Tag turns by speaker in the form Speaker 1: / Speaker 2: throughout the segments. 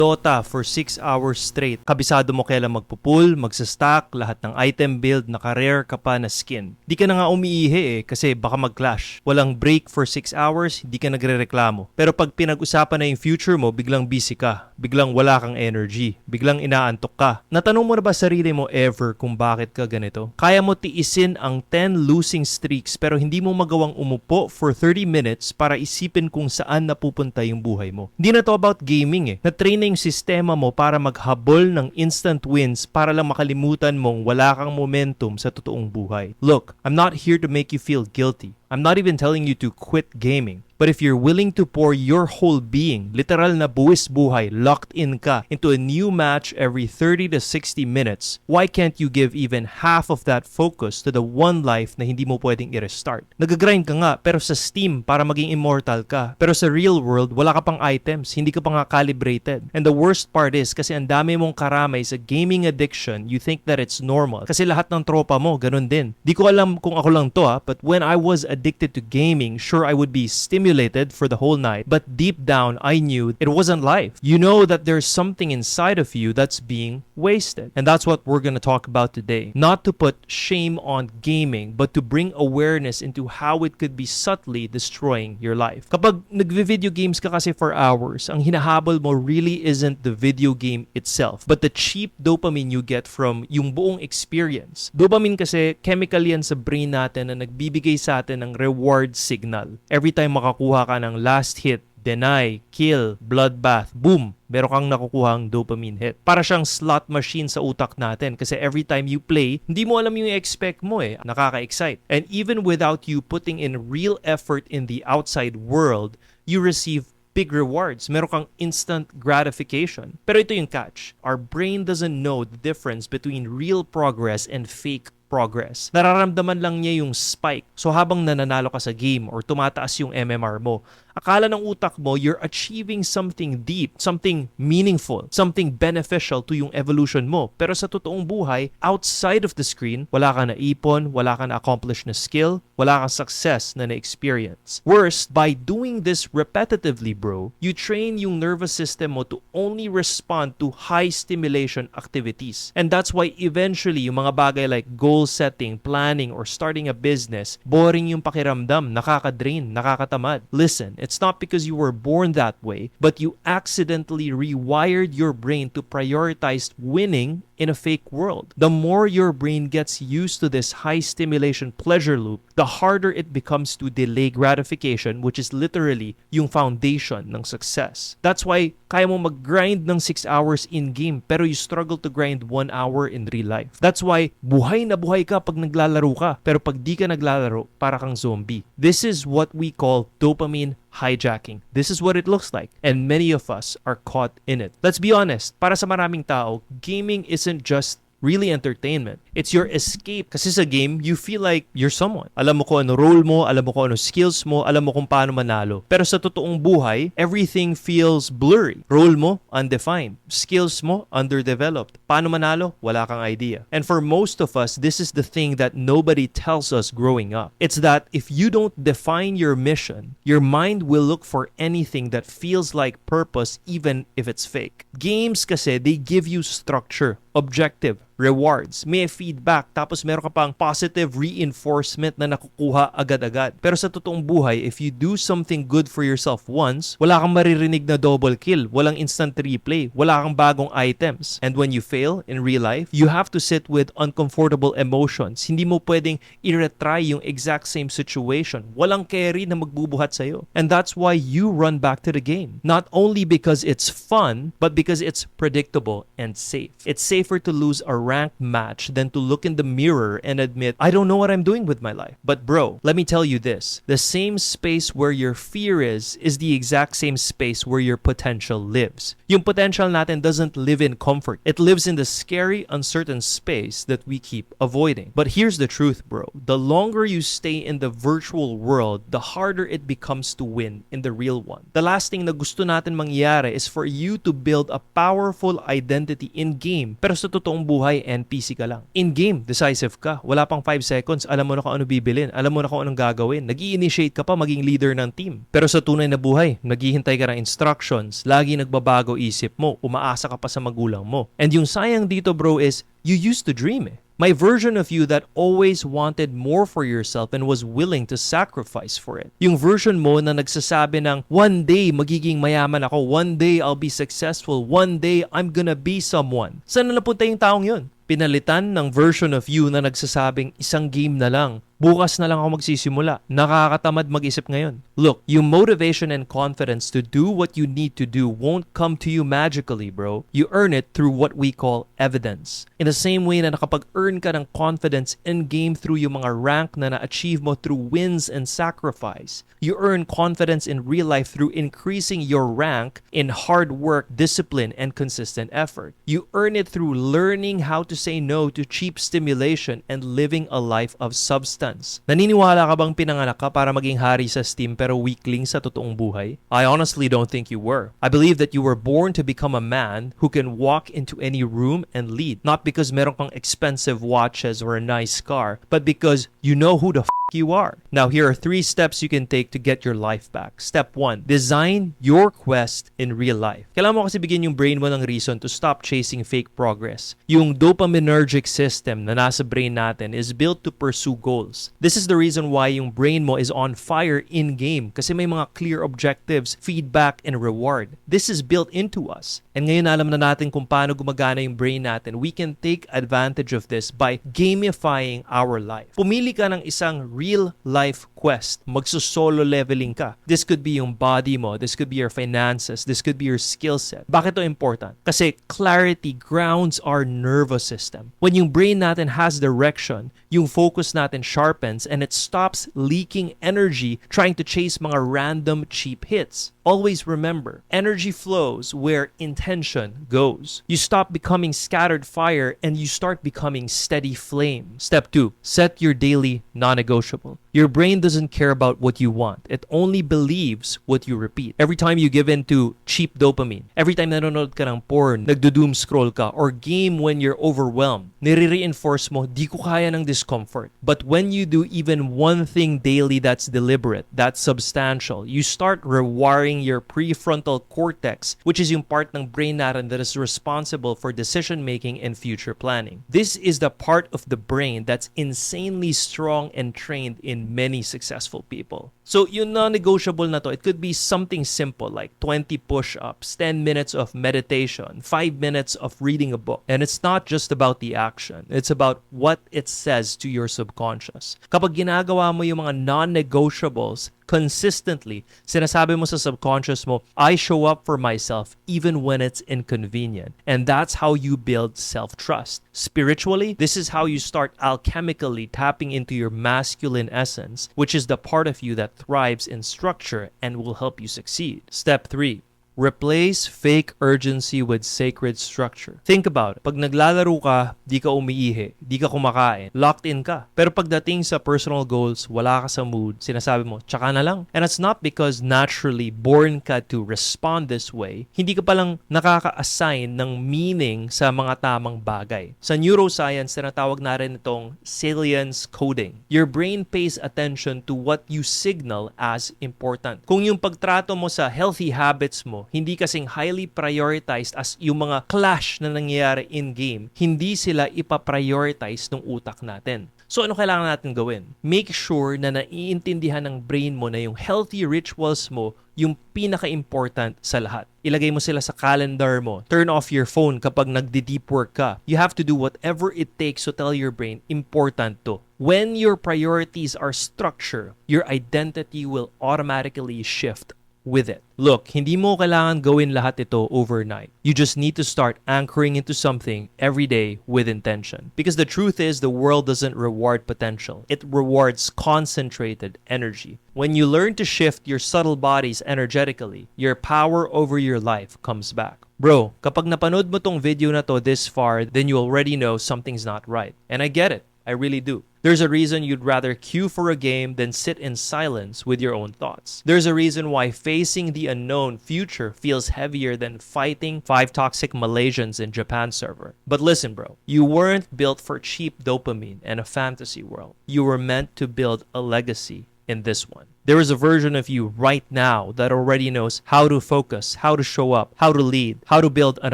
Speaker 1: DOTA for 6 hours straight. Kabisado mo kailan magpupull, magsastack, lahat ng item build, naka-rare ka pa na skin. Di ka na nga umiihi kasi baka mag-clash. Walang break for 6 hours, di ka nagre-reklamo. Pero pag pinag-usapan na yung future mo, biglang busy ka. Biglang wala kang energy. Biglang inaantok ka. Natanong mo na ba sarili mo ever kung bakit ka ganito? Kaya mo tiisin ang 10 losing streaks pero hindi mo magawang umupo for 30 minutes para isipin kung saan napupunta yung buhay mo. Hindi na to about gaming Na-train na yung sistema mo para maghabol ng instant wins para lang makalimutan mong wala kang momentum sa totoong buhay. Look, I'm not here to make you feel guilty. I'm not even telling you to quit gaming. But if you're willing to pour your whole being, literal na buwis buhay, locked in ka into a new match every 30 to 60 minutes, why can't you give even half of that focus to the one life na hindi mo pwedeng i-restart? Nag-grind ka nga, pero sa Steam para maging immortal ka. Pero sa real world, wala ka pang items, hindi ka pa nga calibrated. And the worst part is, kasi ang dami mong karamay sa gaming addiction, you think that it's normal. Kasi lahat ng tropa mo, ganun din. Di ko alam kung ako lang to but when I was addicted to gaming, sure I would be stimulated for the whole night, but deep down I knew it wasn't life. You know that there's something inside of you that's being wasted. And that's what we're gonna talk about today. Not to put shame on gaming, but to bring awareness into how it could be subtly destroying your life. Kapag nagvi-video games ka kasi for hours, ang hinahabol mo really isn't the video game itself, but the cheap dopamine you get from yung buong experience. Dopamine kasi chemical yan sa brain natin na nagbibigay sa atin ng reward signal. Every time makakuha ka ng last hit, deny, kill, bloodbath, boom, meron kang nakukuhang dopamine hit. Para siyang slot machine sa utak natin kasi every time you play, hindi mo alam yung expect mo nakaka-excite. And even without you putting in real effort in the outside world, you receive big rewards. Meron kang instant gratification. Pero ito yung catch. Our brain doesn't know the difference between real progress and fake progress. Nararamdaman lang niya yung spike. So habang nananalo ka sa game or tumataas yung MMR mo, akala ng utak mo you're achieving something deep, something meaningful, something beneficial to yung evolution mo. Pero sa totoong buhay, outside of the screen, wala ka na ipon, wala ka na accomplish na skill, wala kang success na na-experience. Worst, by doing this repetitively, bro, you train yung nervous system mo to only respond to high stimulation activities. And that's why eventually yung mga bagay like goal setting, planning, or starting a business, boring yung pakiramdam, nakaka-drain, nakakatamad. Listen, it's not because you were born that way, but you accidentally rewired your brain to prioritize winning in a fake world. The more your brain gets used to this high stimulation pleasure loop, the harder it becomes to delay gratification, which is literally yung foundation ng success. That's why kaya mo mag-grind ng 6 hours in-game pero you struggle to grind 1 hour in real life. That's why buhay na buhay ka pag naglalaro ka pero pag di ka naglalaro, para kang zombie. This is what we call dopamine hijacking. This is what it looks like, and many of us are caught in it. Let's be honest, para sa maraming tao, gaming isn't just really entertainment. It's your escape. Kasi sa game, you feel like you're someone. Alam mo kung ano role mo, alam mo kung ano skills mo, alam mo kung paano manalo. Pero sa totoong buhay, everything feels blurry. Role mo, undefined. Skills mo, underdeveloped. Paano manalo? Wala kang idea. And for most of us, this is the thing that nobody tells us growing up. It's that if you don't define your mission, your mind will look for anything that feels like purpose even if it's fake. Games kasi, they give you structure, objective, rewards, may feedback, tapos meron ka pang positive reinforcement na nakukuha agad-agad. Pero sa totoong buhay, if you do something good for yourself once, wala kang maririnig na double kill, walang instant replay, wala kang bagong items. And when you fail in real life, you have to sit with uncomfortable emotions. Hindi mo pwedeng i-retry yung exact same situation. Walang carry na magbubuhat sa'yo. And that's why you run back to the game. Not only because it's fun, but because it's predictable and safe. It's safer to lose a ranked match than to look in the mirror and admit, I don't know what I'm doing with my life. But bro, let me tell you this. The same space where your fear is the exact same space where your potential lives. Yung potential natin doesn't live in comfort. It lives in the scary, uncertain space that we keep avoiding. But here's the truth, bro. The longer you stay in the virtual world, the harder it becomes to win in the real one. The last thing na gusto natin mangyari is for you to build a powerful identity in-game, pero sa totoong buhay, NPC ka lang. In-game, decisive ka. Wala pang 5 seconds, alam mo na kung ano bibilin, alam mo na kung anong gagawin. Nag-i-initiate ka pa maging leader ng team. Pero sa tunay na buhay, naghihintay ka ng instructions, lagi nagbabago isip mo, umaasa ka pa sa magulang mo. And yung sayang dito bro is, you used to dream eh. My version of you that always wanted more for yourself and was willing to sacrifice for it. Yung version mo na nagsasabi ng, one day magiging mayaman ako, one day I'll be successful, one day I'm gonna be someone. Saan na napunta yung taong yun? Pinalitan ng version of you na nagsasabing isang game na lang. Bukas na lang ako magsisimula. Nakakatamad mag-isip ngayon. Look, yung motivation and confidence to do what you need to do won't come to you magically, bro. You earn it through what we call evidence. In the same way na nakapag-earn ka ng confidence in-game through yung mga rank na na-achieve mo through wins and sacrifice. You earn confidence in real life through increasing your rank in hard work, discipline, and consistent effort. You earn it through learning how to say no to cheap stimulation and living a life of substance. Naniniwala ka bang pinanganak ka para maging hari sa Steam pero weakling sa totoong buhay? I honestly don't think you were. I believe that you were born to become a man who can walk into any room and lead. Not because meron kang expensive watches or a nice car, but because you know who the you are. Now, here are 3 steps you can take to get your life back. Step 1, design your quest in real life. Kailangan mo kasi bigyan yung brain mo ng reason to stop chasing fake progress. Yung dopaminergic system na nasa brain natin is built to pursue goals. This is the reason why yung brain mo is on fire in-game kasi may mga clear objectives, feedback, and reward. This is built into us. And ngayon alam na natin kung paano gumagana yung brain natin. We can take advantage of this by gamifying our life. Pumili ka ng isang real life quest. Magso-solo leveling ka. This could be yung body mo. This could be your finances. This could be your skill set. Bakit ito important? Kasi clarity grounds our nervous system. When yung brain natin has direction, yung focus natin sharpens and it stops leaking energy trying to chase mga random cheap hits. Always remember, energy flows where intention goes. You stop becoming scattered fire and you start becoming steady flame. Step 2, set your daily non-negotiable. Your brain doesn't care about what you want. It only believes what you repeat. Every time you give in to cheap dopamine, every time nanonood ka ng porn, nagdo-doom scroll ka, or game when you're overwhelmed, nire-reinforce mo, di ko kaya ng discomfort. But when you do even one thing daily that's deliberate, that's substantial, you start rewiring your prefrontal cortex, which is yung part ng brain natin that is responsible for decision making and future planning. This is the part of the brain that's insanely strong and trained in many successful people. So yung non-negotiable na to, it could be something simple like 20 push-ups, 10 minutes of meditation, 5 minutes of reading a book. And it's not just about the action. It's about what it says to your subconscious. Kapag ginagawa mo yung mga non-negotiables consistently, sinasabi mo sa subconscious mo, I show up for myself even when it's inconvenient. And that's how you build self-trust. Spiritually, this is how you start alchemically tapping into your masculine essence, which is the part of you that thrives in structure and will help you succeed. Step 3. Replace fake urgency with sacred structure. Think about it. Pag naglalaro ka, di ka umiihi, di ka kumakain, locked in ka. Pero pagdating sa personal goals, wala ka sa mood, sinasabi mo, tsaka na lang. And it's not because naturally born ka to respond this way. Hindi ka palang nakaka-assign ng meaning sa mga tamang bagay. Sa neuroscience, tinatawag na rin itong salience coding. Your brain pays attention to what you signal as important. Kung yung pagtrato mo sa healthy habits mo, hindi kasing highly prioritized as yung mga clash na nangyayari in-game, hindi sila ipaprioritize ng utak natin. So ano kailangan natin gawin? Make sure na naiintindihan ng brain mo na yung healthy rituals mo yung pinaka-important sa lahat. Ilagay mo sila sa calendar mo. Turn off your phone kapag nagdi-deep work ka. You have to do whatever it takes to tell your brain, important to. When your priorities are structured, your identity will automatically shift with it. Look, hindi mo kailangan gawin lahat ito overnight. You just need to start anchoring into something every day with intention. Because the truth is, the world doesn't reward potential. It rewards concentrated energy. When you learn to shift your subtle bodies energetically, your power over your life comes back. Bro, kapag napanood mo tong video na to this far, then you already know something's not right. And I get it. I really do. There's a reason you'd rather queue for a game than sit in silence with your own thoughts. There's a reason why facing the unknown future feels heavier than fighting 5 toxic Malaysians in Japan server. But listen, bro, you weren't built for cheap dopamine and a fantasy world. You were meant to build a legacy in this one. There is a version of you right now that already knows how to focus, how to show up, how to lead, how to build an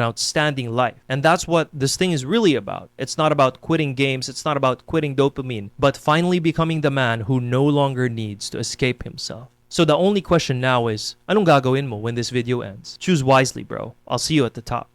Speaker 1: outstanding life. And that's what this thing is really about. It's not about quitting games, it's not about quitting dopamine, but finally becoming the man who no longer needs to escape himself. So the only question now is, anong gagawin mo when this video ends? Choose wisely, bro. I'll see you at the top.